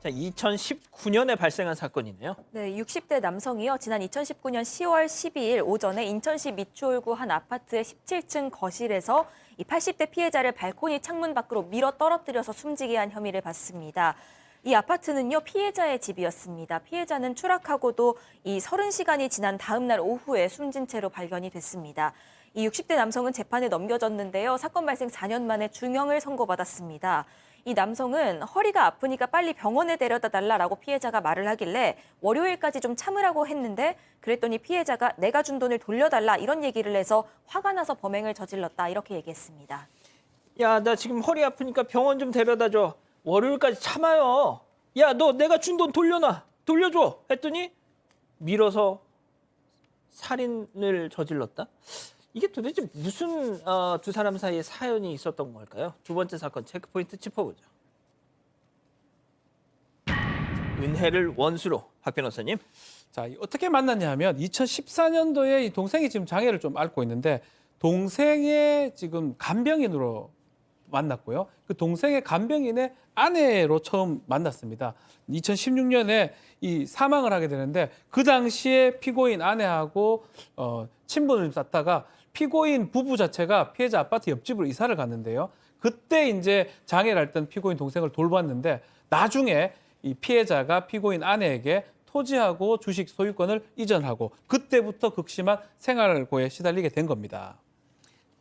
자, 2019년에 발생한 사건이네요. 네, 60대 남성이요. 지난 2019년 10월 12일 오전에 인천시 미추홀구 한 아파트의 17층 거실에서 이 80대 피해자를 발코니 창문 밖으로 밀어 떨어뜨려서 숨지게 한 혐의를 받습니다. 이 아파트는요, 피해자의 집이었습니다. 피해자는 추락하고도 이 30시간이 지난 다음 날 오후에 숨진 채로 발견이 됐습니다. 이 60대 남성은 재판에 넘겨졌는데요. 사건 발생 4년 만에 중형을 선고받았습니다. 이 남성은 허리가 아프니까 빨리 병원에 데려다 달라라고 피해자가 말을 하길래 월요일까지 좀 참으라고 했는데 그랬더니 피해자가 내가 준 돈을 돌려달라 이런 얘기를 해서 화가 나서 범행을 저질렀다 이렇게 얘기했습니다. 야, 나 지금 허리 아프니까 병원 좀 데려다 줘. 월요일까지 참아요. 야, 너 내가 준 돈 돌려놔. 돌려줘. 했더니 밀어서 살인을 저질렀다. 이게 도대체 무슨 두 사람 사이에 사연이 있었던 걸까요? 두 번째 사건 체크포인트 짚어보죠. 은혜를 원수로 박 변호사님. 자, 어떻게 만났냐 하면 2014년도에 이 동생이 지금 장애를 좀 앓고 있는데 동생의 지금 간병인으로 만났고요. 그 동생의 간병인의 아내로 처음 만났습니다. 2016년에 이 사망을 하게 되는데 그 당시에 피고인 아내하고 친분을 쌓다가 피고인 부부 자체가 피해자 아파트 옆집으로 이사를 갔는데요. 그때 이제 장애를 앓던 피고인 동생을 돌봤는데 나중에 이 피해자가 피고인 아내에게 토지하고 주식 소유권을 이전하고 그때부터 극심한 생활고에 시달리게 된 겁니다.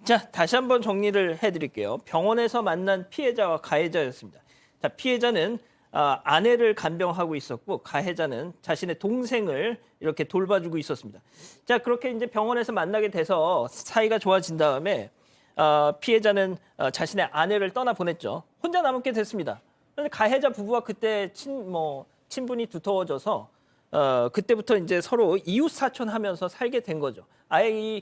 자, 다시 한번 정리를 해드릴게요. 병원에서 만난 피해자와 가해자였습니다. 자, 피해자는 아내를 간병하고 있었고 가해자는 자신의 동생을 이렇게 돌봐주고 있었습니다. 자, 그렇게 이제 병원에서 만나게 돼서 사이가 좋아진 다음에 피해자는 자신의 아내를 떠나 보냈죠. 혼자 남게 됐습니다. 그런데 가해자 부부와 그때 친분이 두터워져서 그때부터 이제 서로 이웃 사촌하면서 살게 된 거죠. 아예 이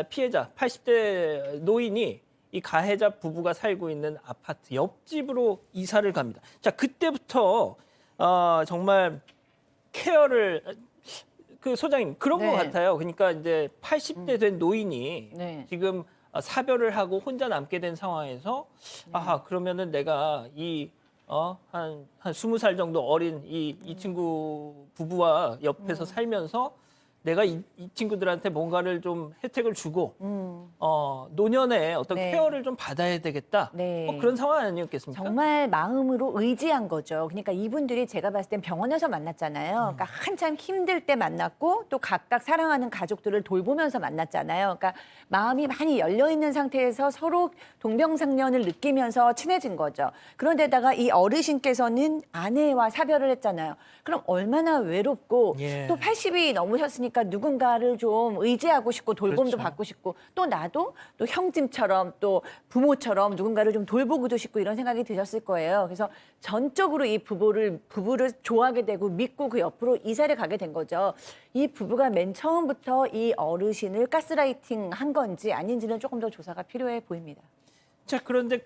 피해자 80대 노인이 이 가해자 부부가 살고 있는 아파트 옆집으로 이사를 갑니다. 자, 그때부터 정말 케어를 그 소장님 그런 것 같아요. 그러니까 이제 80대 된 노인이 지금 사별을 하고 혼자 남게 된 상황에서 아하 그러면은 내가 한 20살 정도 어린 이 친구 부부와 옆에서 살면서 내가 이 친구들한테 뭔가를 좀 혜택을 주고 노년에 어떤 케어를 좀 받아야 되겠다. 그런 상황 아니었겠습니까? 정말 마음으로 의지한 거죠. 그러니까 이분들이 제가 봤을 땐 병원에서 만났잖아요. 그러니까 한참 힘들 때 만났고 또 각각 사랑하는 가족들을 돌보면서 만났잖아요. 그러니까 마음이 많이 열려 있는 상태에서 서로 동병상련을 느끼면서 친해진 거죠. 그런데다가 이 어르신께서는 아내와 사별을 했잖아요. 그럼 얼마나 외롭고 또 80이 넘으셨으니까 누군가를 좀 의지하고 싶고 돌봄도 받고 싶고 또 나도 또 형님처럼 또 부모처럼 누군가를 좀 돌보고도 싶고 이런 생각이 드셨을 거예요. 그래서 전적으로 이 부부를 좋아하게 되고 믿고 그 옆으로 이사를 가게 된 거죠. 이 부부가 맨 처음부터 이 어르신을 가스라이팅 한 건지 아닌지는 조금 더 조사가 필요해 보입니다. 자, 그런데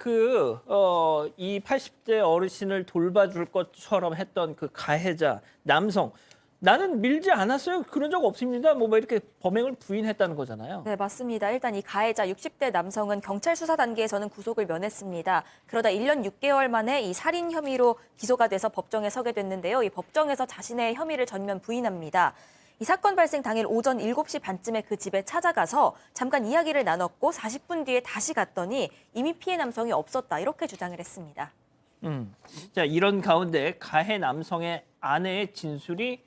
이 80대 어르신을 돌봐줄 것처럼 했던 그 가해자 남성 나는 밀지 않았어요. 그런 적 없습니다. 뭐 이렇게 범행을 부인했다는 거잖아요. 네, 맞습니다. 일단 이 가해자 60대 남성은 경찰 수사 단계에서는 구속을 면했습니다. 그러다 1년 6개월 만에 이 살인 혐의로 기소가 돼서 법정에 서게 됐는데요. 이 법정에서 자신의 혐의를 전면 부인합니다. 이 사건 발생 당일 오전 7시 반쯤에 그 집에 찾아가서 잠깐 이야기를 나눴고 40분 뒤에 다시 갔더니 이미 피해 남성이 없었다 이렇게 주장을 했습니다. 자, 이런 가운데 가해 남성의 아내의 진술이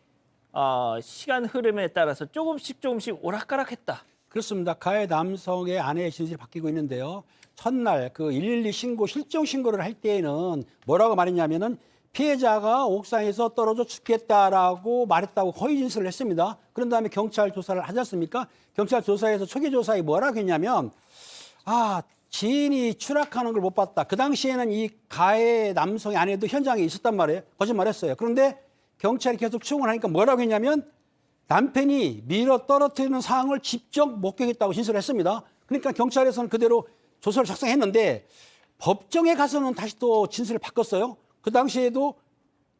시간 흐름에 따라서 조금씩 오락가락했다. 그렇습니다. 가해 남성의 아내의 진술이 바뀌고 있는데요. 첫날 그 112 신고 실종 신고를 할 때에는 뭐라고 말했냐면은 피해자가 옥상에서 떨어져 죽겠다라고 말했다고 허위 진술을 했습니다. 그런 다음에 경찰 조사를 하지 않습니까? 경찰 조사에서 초기 조사에 뭐라고 했냐면 지인이 추락하는 걸 못 봤다. 그 당시에는 이 가해 남성의 아내도 현장에 있었단 말이에요. 거짓말했어요. 그런데 경찰이 계속 추궁을 하니까 뭐라고 했냐면 남편이 밀어 떨어뜨리는 상황을 직접 목격했다고 진술을 했습니다. 그러니까 경찰에서는 그대로 조서를 작성했는데 법정에 가서는 다시 또 진술을 바꿨어요. 그 당시에도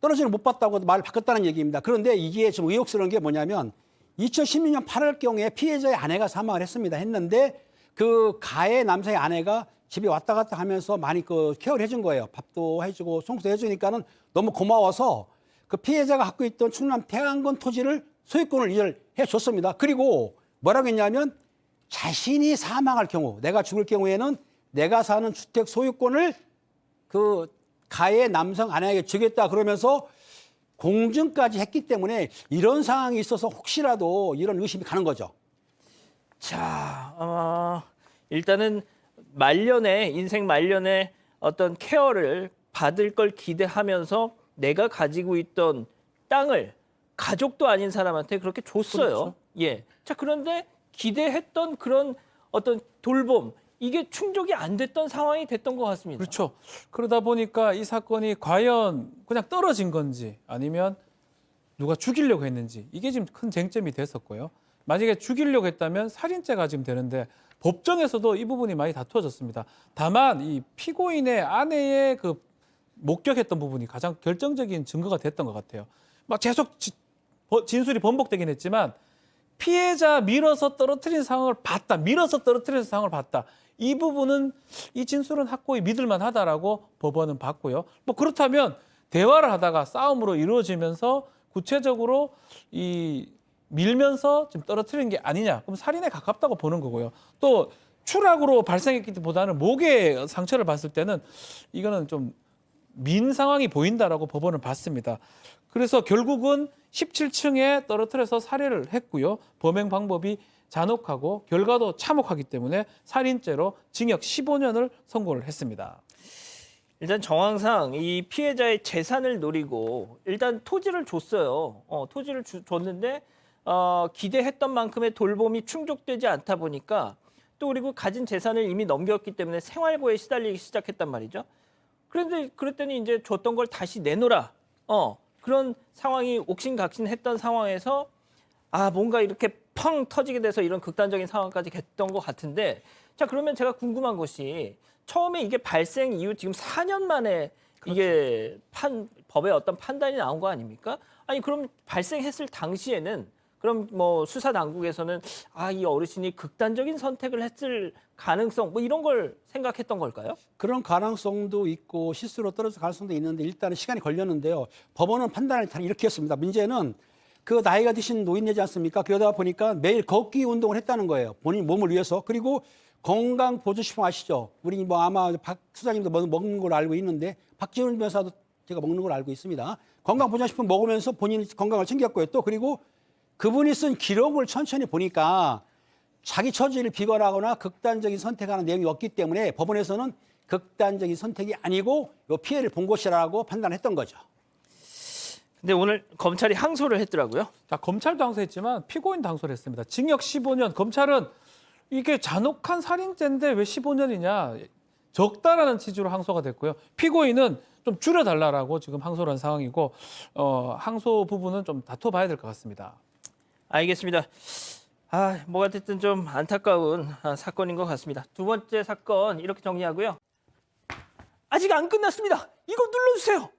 떨어지는 못 봤다고 말을 바꿨다는 얘기입니다. 그런데 이게 좀 의혹스러운 게 뭐냐면 2016년 8월경에 피해자의 아내가 사망을 했는데 그 가해 남성의 아내가 집에 왔다 갔다 하면서 많이 케어를 해준 거예요. 밥도 해주고 청소도 해주니까는 너무 고마워서 그 피해자가 갖고 있던 충남 태안군 토지를 소유권을 이전해 줬습니다. 그리고 뭐라고 했냐면 자신이 사망할 경우, 내가 죽을 경우에는 내가 사는 주택 소유권을 그 가해 남성 아내에게 주겠다 그러면서 공증까지 했기 때문에 이런 상황이 있어서 혹시라도 이런 의심이 가는 거죠. 자, 일단은 말년에 인생 말년에 어떤 케어를 받을 걸 기대하면서 내가 가지고 있던 땅을 가족도 아닌 사람한테 그렇게 줬어요. 그렇죠. 예. 자, 그런데 기대했던 그런 어떤 돌봄 이게 충족이 안 됐던 상황이 됐던 것 같습니다. 그렇죠. 그러다 보니까 이 사건이 과연 그냥 떨어진 건지 아니면 누가 죽이려고 했는지 이게 지금 큰 쟁점이 됐었고요. 만약에 죽이려고 했다면 살인죄가 지금 되는데 법정에서도 이 부분이 많이 다투어졌습니다. 다만 이 피고인의 아내의 그 목격했던 부분이 가장 결정적인 증거가 됐던 것 같아요. 막 계속 진술이 번복되긴 했지만 피해자 밀어서 떨어뜨린 상황을 봤다. 밀어서 떨어뜨린 상황을 봤다. 이 부분은 이 진술은 확고히 믿을만하다라고 법원은 봤고요. 뭐 그렇다면 대화를 하다가 싸움으로 이루어지면서 구체적으로 이 밀면서 지금 떨어뜨린 게 아니냐. 그럼 살인에 가깝다고 보는 거고요. 또 추락으로 발생했기보다는 목에 상처를 봤을 때는 이거는 좀 민 상황이 보인다라고 법원은 봤습니다. 그래서 결국은 17층에 떨어뜨려서 살해를 했고요. 범행 방법이 잔혹하고 결과도 참혹하기 때문에 살인죄로 징역 15년을 선고를 했습니다. 일단 정황상 이 피해자의 재산을 노리고 일단 토지를 줬어요. 토지를 줬는데 기대했던 만큼의 돌봄이 충족되지 않다 보니까 또 그리고 가진 재산을 이미 넘겼기 때문에 생활고에 시달리기 시작했단 말이죠. 그런데 그랬더니 이제 줬던 걸 다시 내놓으라. 그런 상황이 옥신각신했던 상황에서 뭔가 이렇게 펑 터지게 돼서 이런 극단적인 상황까지 됐던 것 같은데 자 그러면 제가 궁금한 것이 처음에 이게 발생 이후 지금 4년 만에 이게 법의 어떤 판단이 나온 거 아닙니까? 아니 그럼 발생했을 당시에는 그럼 뭐 수사 당국에서는 이 어르신이 극단적인 선택을 했을 가능성 뭐 이런 걸 생각했던 걸까요? 그런 가능성도 있고 실수로 떨어질 가능성도 있는데 일단은 시간이 걸렸는데요. 법원은 판단을 이렇게 했습니다. 문제는 그 나이가 드신 노인네지 않습니까? 그러다 보니까 매일 걷기 운동을 했다는 거예요. 본인 몸을 위해서. 그리고 건강보조식품 아시죠? 우리 뭐 아마 박 수장님도 먹는 걸로 알고 있는데 박지원 변호사도 제가 먹는 걸로 알고 있습니다. 건강보조식품 먹으면서 본인 건강을 챙겼고요. 또 그리고 그분이 쓴 기록을 천천히 보니까 자기 처지를 비관하거나 극단적인 선택하는 내용이 없기 때문에 법원에서는 극단적인 선택이 아니고 이 피해를 본 것이라고 판단했던 거죠. 근데 오늘 검찰이 항소를 했더라고요. 자, 검찰도 항소했지만 피고인도 항소를 했습니다. 징역 15년. 검찰은 이게 잔혹한 살인죄인데 왜 15년이냐. 적다라는 취지로 항소가 됐고요. 피고인은 좀 줄여달라고 지금 항소를 한 상황이고 항소 부분은 좀 다퉈봐야 될 것 같습니다. 알겠습니다. 뭐가 됐든 좀 안타까운 사건인 것 같습니다. 두 번째 사건 이렇게 정리하고요. 아직 안 끝났습니다. 이거 눌러주세요.